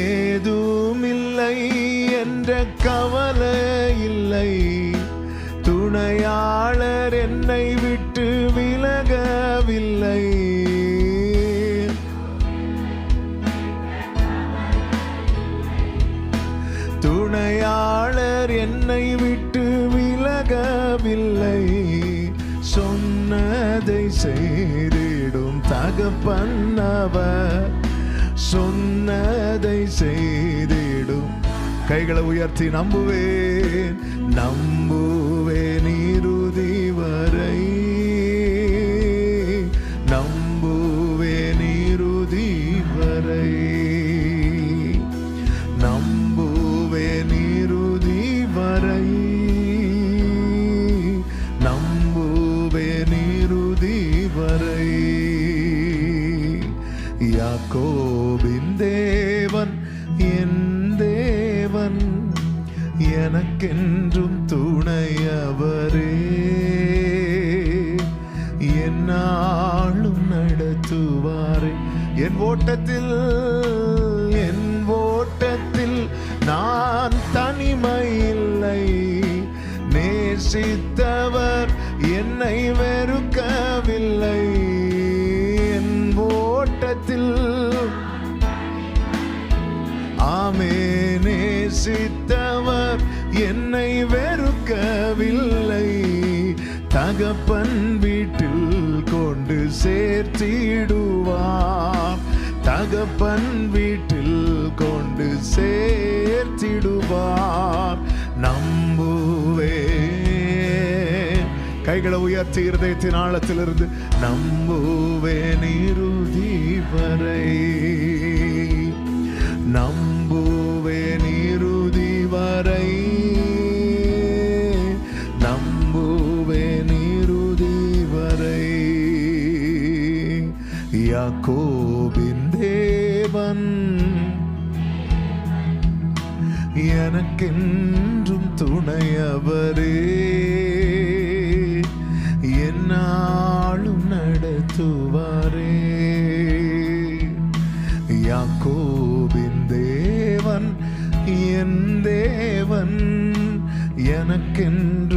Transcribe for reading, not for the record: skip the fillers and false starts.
ஏதுமில்லை என்ற கவலை இல்லை, துணையாளர் என்னை விட்டு விலகவில்லை. துணையாளர் என்னை விட்டு விலகவில்லை. சொன்னதை செய்திடும் தகப்பன் அவர், சொன்னதை செய்திடும். கைகளை உயர்த்தி நம்புவேன், நம்புவேன் இறுதி வரை, நம்புவேன் இறுதி வரை, நம்புவேன் இறுதி வரை, நம்புவேன் இறுதி வரை. யாக்கோபின் தேவன் என் தேவன், எனக்கென்றும் துணையவரே, என்னாலும் நடத்துவாரே. என் ஓட்டத்தில் நான் தனிமையில்லை, நேசித்தவர் என்னை வெறுக்கவில்லை. என் ஓட்டத்தில் ஆமே, நேசித்தவர் என்னை வெறுக்கவில்லை. தகப்பன் வீட்டில் கொண்டு சேர்த்திடுவார், தகப்பன் வீட்டில் கொண்டு சேர்த்திடுவார். நம்புவேன், கைகளை உயர்த்தி இருதயத்தின் ஆழத்திலிருந்து நம்புவேன் இறுதி வரை, நம்புவேன் இறுதி வரை, நம்புவேன் இறுதி வரை. யாக்கோபின் தேவன் எனக்கென்றும் துணையவரே, என்னாலும் நடத்துவாரே. யாக்கோபின் தேவன் என் தேவன், எனக்கென்றும்